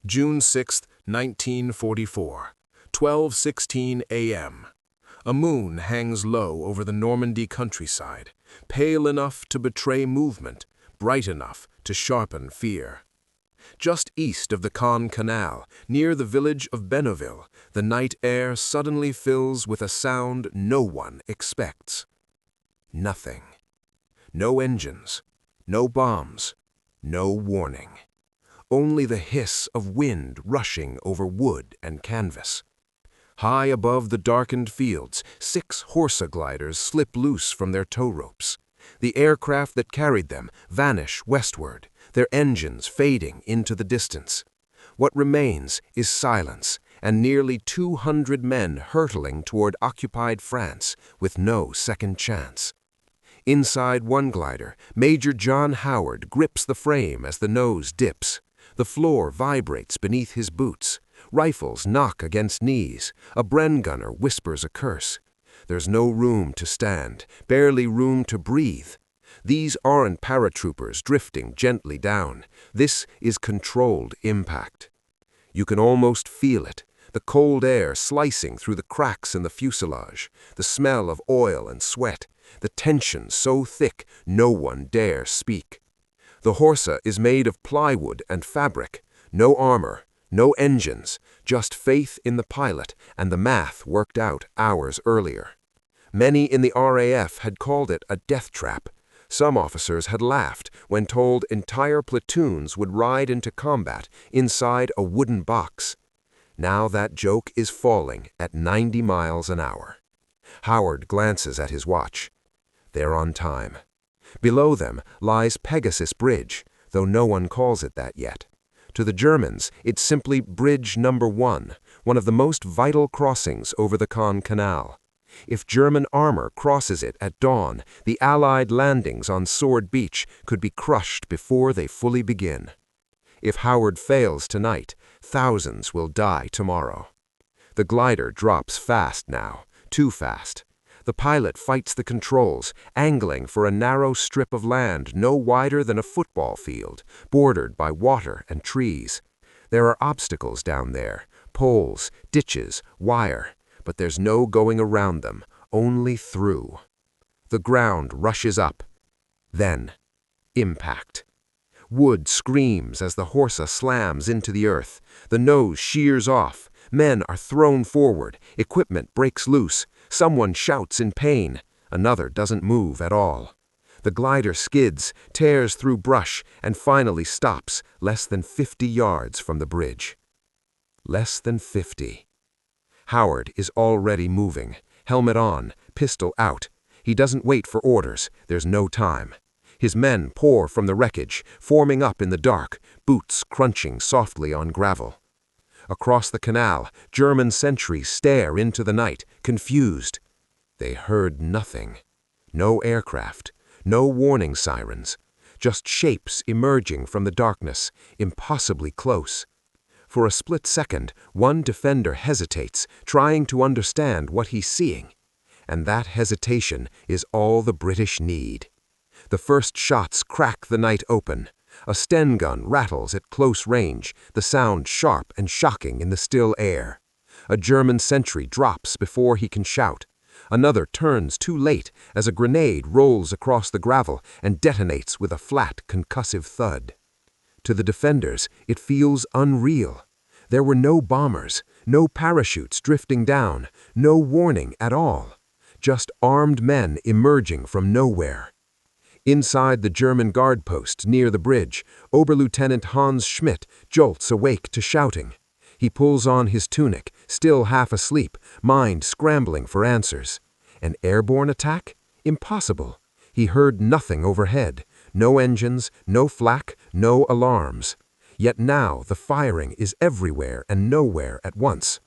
June 6, 1944, 12:16 a.m. A moon hangs low over the Normandy countryside, pale enough to betray movement, bright enough to sharpen fear. Just east of the Caen Canal, near the village of Benneville, the night air suddenly fills with a sound no one expects. Nothing. No engines, no bombs, no warning. Only the hiss of wind rushing over wood and canvas. High above the darkened fields, 6 Horsa gliders slip loose from their tow ropes. The aircraft that carried them vanish westward, their engines fading into the distance. What remains is silence and nearly 200 men hurtling toward occupied France with no second chance. Inside one glider, Major John Howard grips the frame as the nose dips. The floor vibrates beneath his boots. Rifles knock against knees. A Bren gunner whispers a curse. There's no room to stand, barely room to breathe. These aren't paratroopers drifting gently down. This is controlled impact. You can almost feel it, the cold air slicing through the cracks in the fuselage, the smell of oil and sweat, the tension so thick no one dare speak. The Horsa is made of plywood and fabric, no armor, no engines, just faith in the pilot and the math worked out hours earlier. Many in the RAF had called it a death trap. Some officers had laughed when told entire platoons would ride into combat inside a wooden box. Now that joke is falling at 90 miles an hour. Howard glances at his watch. They're on time. Below them lies Pegasus Bridge, though no one calls it that yet. To the Germans, it's simply Bridge Number 1, one of the most vital crossings over the Caen Canal. If German armor crosses it at dawn, the Allied landings on Sword Beach could be crushed before they fully begin. If Howard fails tonight, thousands will die tomorrow. The glider drops fast now, too fast. The pilot fights the controls, angling for a narrow strip of land no wider than a football field, bordered by water and trees. There are obstacles down there, poles, ditches, wire, but there's no going around them, only through. The ground rushes up. Then, impact. Wood screams as the Horsa slams into the earth. The nose shears off. Men are thrown forward. Equipment breaks loose. Someone shouts in pain. Another doesn't move at all. The glider skids, tears through brush, and finally stops less than 50 yards from the bridge. Less than 50. Howard is already moving. Helmet on, pistol out. He doesn't wait for orders. There's no time. His men pour from the wreckage, forming up in the dark, boots crunching softly on gravel. Across the canal, German sentries stare into the night, confused. They heard nothing. No aircraft, no warning sirens, just shapes emerging from the darkness, impossibly close. For a split second, one defender hesitates, trying to understand what he's seeing. And that hesitation is all the British need. The first shots crack the night open. A Sten gun rattles at close range, the sound sharp and shocking in the still air. A German sentry drops before he can shout. Another turns too late as a grenade rolls across the gravel and detonates with a flat, concussive thud. To the defenders, it feels unreal. There were no bombers, no parachutes drifting down, no warning at all. Just armed men emerging from nowhere. Inside the German guard post near the bridge, Oberlieutenant Hans Schmidt jolts awake to shouting. He pulls on his tunic, still half asleep, mind scrambling for answers. An airborne attack? Impossible. He heard nothing overhead. No engines, no flak, no alarms. Yet now the firing is everywhere and nowhere at once.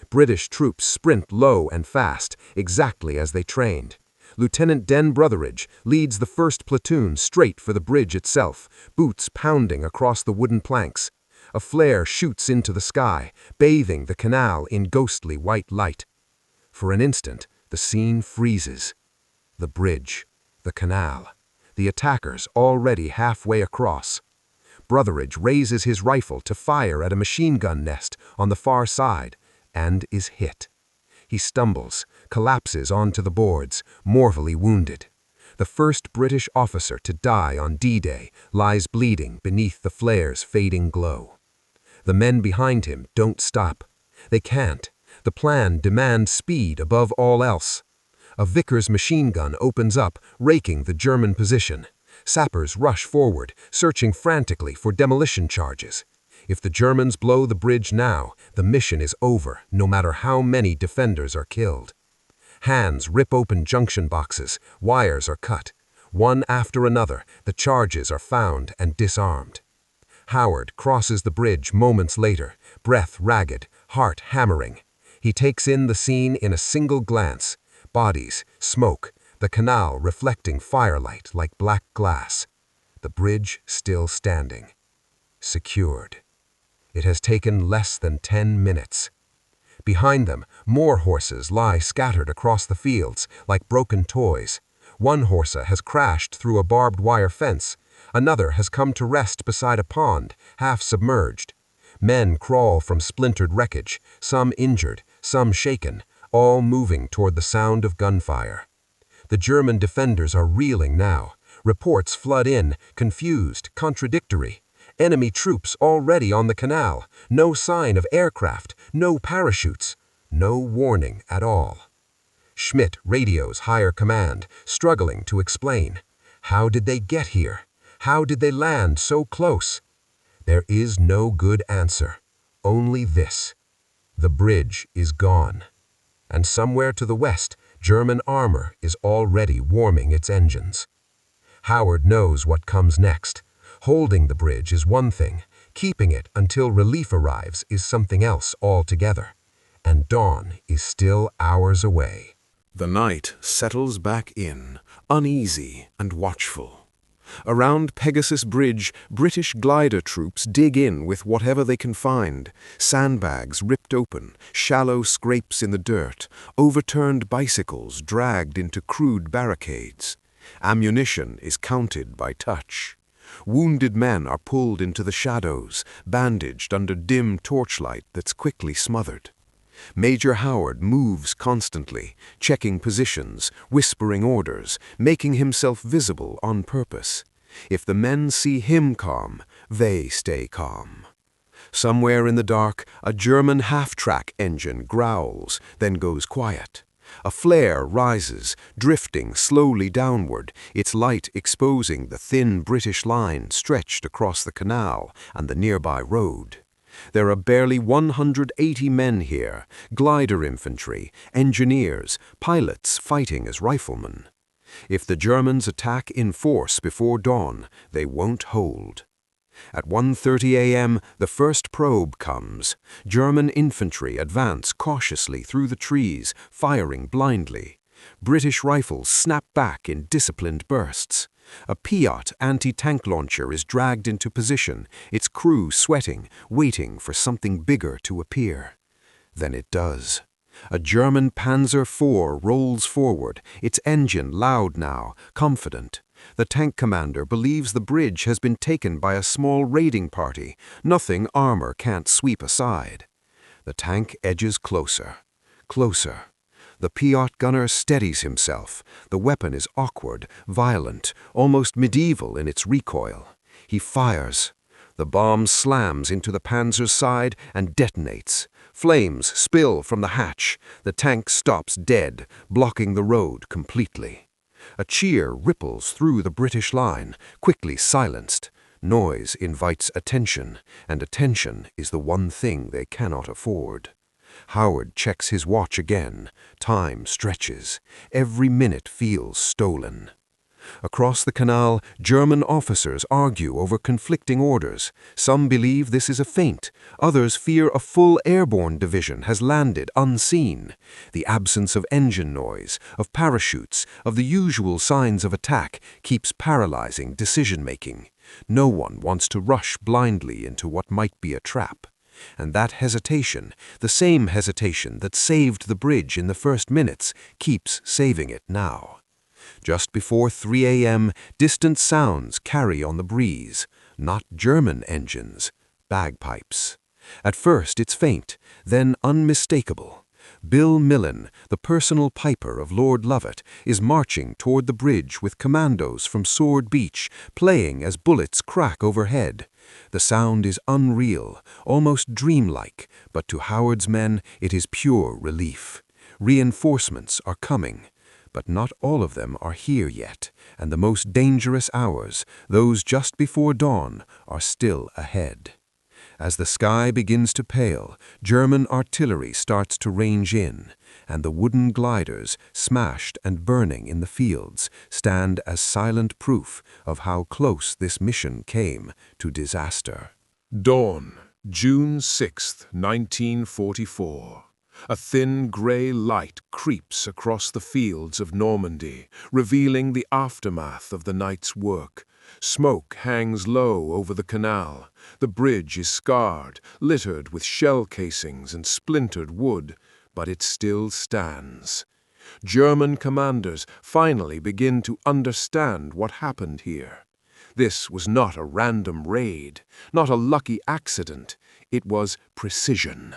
British troops sprint low and fast, exactly as they trained. Lieutenant Den Brotheridge leads the first platoon straight for the bridge itself, boots pounding across the wooden planks. A flare shoots into the sky, bathing the canal in ghostly white light. For an instant, the scene freezes. The bridge, the canal, the attackers already halfway across. Brotheridge raises his rifle to fire at a machine gun nest on the far side and is hit. He stumbles, collapses onto the boards, mortally wounded. The first British officer to die on D-Day lies bleeding beneath the flare's fading glow. The men behind him don't stop. They can't. The plan demands speed above all else. A Vickers machine gun opens up, raking the German position. Sappers rush forward, searching frantically for demolition charges. If the Germans blow the bridge now, the mission is over, no matter how many defenders are killed. Hands rip open junction boxes, wires are cut. One after another, the charges are found and disarmed. Howard crosses the bridge moments later, breath ragged, heart hammering. He takes in the scene in a single glance. Bodies, smoke, the canal reflecting firelight like black glass. The bridge still standing. Secured. It has taken less than 10 minutes. Behind them, more horses lie scattered across the fields like broken toys. One horse has crashed through a barbed wire fence. Another has come to rest beside a pond, half submerged. Men crawl from splintered wreckage, some injured, some shaken, all moving toward the sound of gunfire. The German defenders are reeling now. Reports flood in, confused, contradictory. Enemy troops already on the canal. No sign of aircraft, no parachutes, no warning at all. Schmidt radios higher command, struggling to explain. How did they get here? How did they land so close? There is no good answer. Only this. The bridge is gone. And somewhere to the west, German armor is already warming its engines. Howard knows what comes next. Holding the bridge is one thing. Keeping it until relief arrives is something else altogether. And dawn is still hours away. The night settles back in, uneasy and watchful. Around Pegasus Bridge, British glider troops dig in with whatever they can find. Sandbags ripped open, shallow scrapes in the dirt, overturned bicycles dragged into crude barricades. Ammunition is counted by touch. Wounded men are pulled into the shadows, bandaged under dim torchlight that's quickly smothered. Major Howard moves constantly, checking positions, whispering orders, making himself visible on purpose. If the men see him calm, they stay calm. Somewhere in the dark, a German half-track engine growls, then goes quiet. A flare rises, drifting slowly downward, its light exposing the thin British line stretched across the canal and the nearby road. There are barely 180 men here, glider infantry, engineers, pilots fighting as riflemen. If the Germans attack in force before dawn, they won't hold. At 1:30 a.m., the first probe comes. German infantry advance cautiously through the trees, firing blindly. British rifles snap back in disciplined bursts. A Piat anti-tank launcher is dragged into position, its crew sweating, waiting for something bigger to appear. Then it does. A German Panzer IV rolls forward, its engine loud now, confident. The tank commander believes the bridge has been taken by a small raiding party. Nothing armor can't sweep aside. The tank edges closer, closer. The Piat gunner steadies himself. The weapon is awkward, violent, almost medieval in its recoil. He fires. The bomb slams into the Panzer's side and detonates. Flames spill from the hatch. The tank stops dead, blocking the road completely. A cheer ripples through the British line, quickly silenced. Noise invites attention, and attention is the one thing they cannot afford. Howard checks his watch again. Time stretches. Every minute feels stolen. Across the canal, German officers argue over conflicting orders. Some believe this is a feint. Others fear a full airborne division has landed unseen. The absence of engine noise, of parachutes, of the usual signs of attack keeps paralyzing decision-making. No one wants to rush blindly into what might be a trap. And that hesitation, the same hesitation that saved the bridge in the first minutes, keeps saving it now. Just before 3 a.m., distant sounds carry on the breeze. Not German engines, bagpipes. At first it's faint, then unmistakable. Bill Millen, the personal piper of Lord Lovat, is marching toward the bridge with commandos from Sword Beach, playing as bullets crack overhead. The sound is unreal, almost dreamlike, but to Howard's men it is pure relief. Reinforcements are coming, but not all of them are here yet, and the most dangerous hours, those just before dawn, are still ahead. As the sky begins to pale, German artillery starts to range in, and the wooden gliders, smashed and burning in the fields, stand as silent proof of how close this mission came to disaster. Dawn, June 6, 1944. A thin gray light creeps across the fields of Normandy, revealing the aftermath of the night's work. Smoke hangs low over the canal. The bridge is scarred, littered with shell casings and splintered wood, but it still stands. German commanders finally begin to understand what happened here. This was not a random raid, not a lucky accident. It was precision.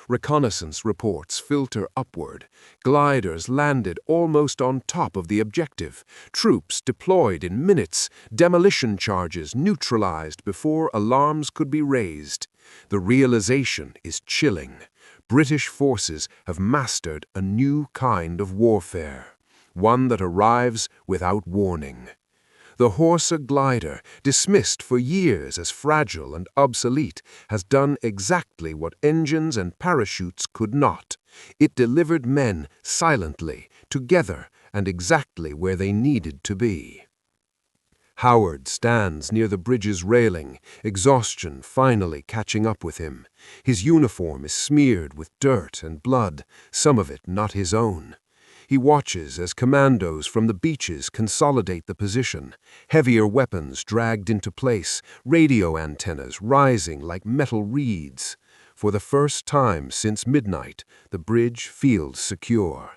Reconnaissance reports filter upward. Gliders landed almost on top of the objective. Troops deployed in minutes. Demolition charges neutralized before alarms could be raised. The realization is chilling. British forces have mastered a new kind of warfare, one that arrives without warning. The Horsa glider, dismissed for years as fragile and obsolete, has done exactly what engines and parachutes could not. It delivered men silently, together, and exactly where they needed to be. Howard stands near the bridge's railing, exhaustion finally catching up with him. His uniform is smeared with dirt and blood, some of it not his own. He watches as commandos from the beaches consolidate the position, heavier weapons dragged into place, radio antennas rising like metal reeds. For the first time since midnight, the bridge feels secure.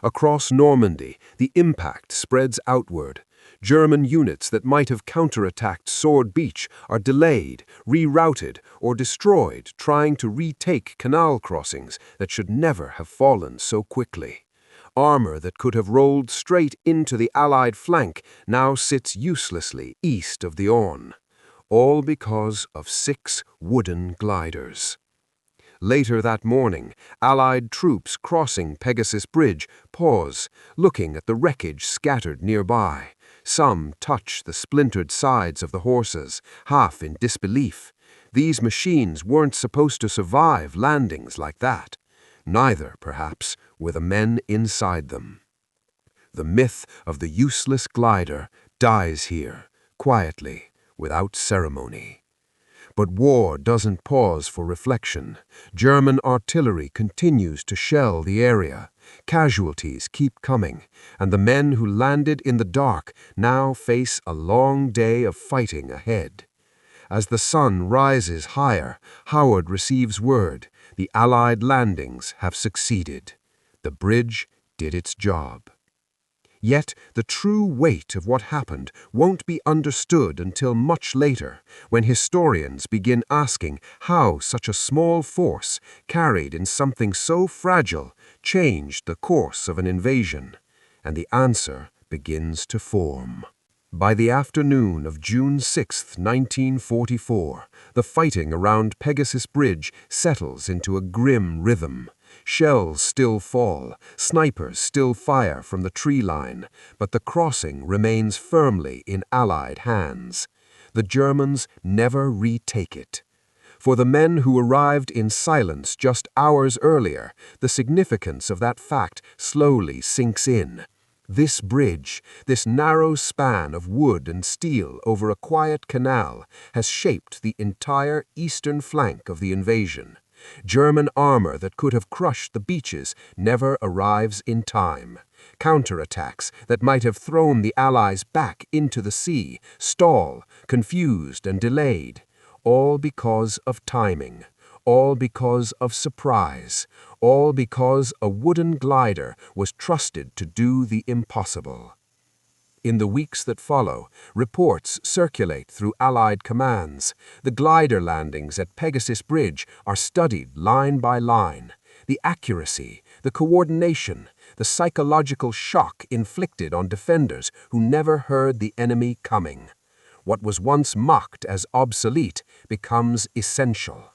Across Normandy, the impact spreads outward. German units that might have counterattacked Sword Beach are delayed, rerouted, or destroyed trying to retake canal crossings that should never have fallen so quickly. Armor that could have rolled straight into the Allied flank now sits uselessly east of the Orne, all because of 6 wooden gliders. Later that morning, Allied troops crossing Pegasus Bridge pause, looking at the wreckage scattered nearby. Some touch the splintered sides of the horses, half in disbelief. These machines weren't supposed to survive landings like that. Neither, perhaps, were the men inside them. The myth of the useless glider dies here, quietly, without ceremony. But war doesn't pause for reflection. German artillery continues to shell the area. Casualties keep coming, and the men who landed in the dark now face a long day of fighting ahead. As the sun rises higher, Howard receives word. The Allied landings have succeeded. The bridge did its job. Yet the true weight of what happened won't be understood until much later, when historians begin asking how such a small force, carried in something so fragile, changed the course of an invasion. And the answer begins to form. By the afternoon of June 6, 1944, the fighting around Pegasus Bridge settles into a grim rhythm. Shells still fall, snipers still fire from the tree line, but the crossing remains firmly in Allied hands. The Germans never retake it. For the men who arrived in silence just hours earlier, the significance of that fact slowly sinks in. This bridge, this narrow span of wood and steel over a quiet canal, has shaped the entire eastern flank of the invasion. German armor that could have crushed the beaches never arrives in time. Counterattacks that might have thrown the Allies back into the sea stall, confused and delayed. All because of timing. All because of surprise. All because a wooden glider was trusted to do the impossible. In the weeks that follow, reports circulate through Allied commands. The glider landings at Pegasus Bridge are studied line by line. The accuracy, the coordination, the psychological shock inflicted on defenders who never heard the enemy coming. What was once mocked as obsolete becomes essential.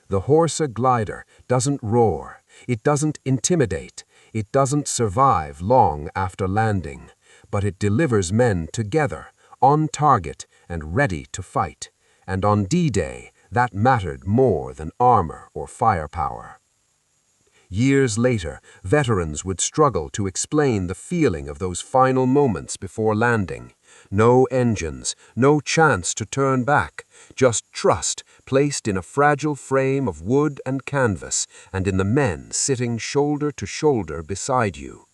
The Horsa glider doesn't roar, it doesn't intimidate, it doesn't survive long after landing, but it delivers men together, on target and ready to fight. And on D-Day, that mattered more than armor or firepower. Years later, veterans would struggle to explain the feeling of those final moments before landing. No engines, no chance to turn back, just trust placed in a fragile frame of wood and canvas and in the men sitting shoulder to shoulder beside you.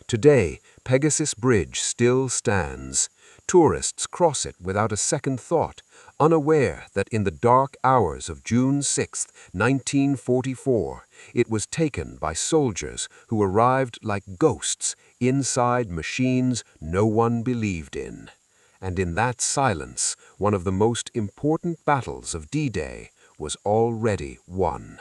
Today, Pegasus Bridge still stands. Tourists cross it without a second thought, unaware that in the dark hours of June 6, 1944, it was taken by soldiers who arrived like ghosts inside machines no one believed in. And in that silence, one of the most important battles of D-Day was already won.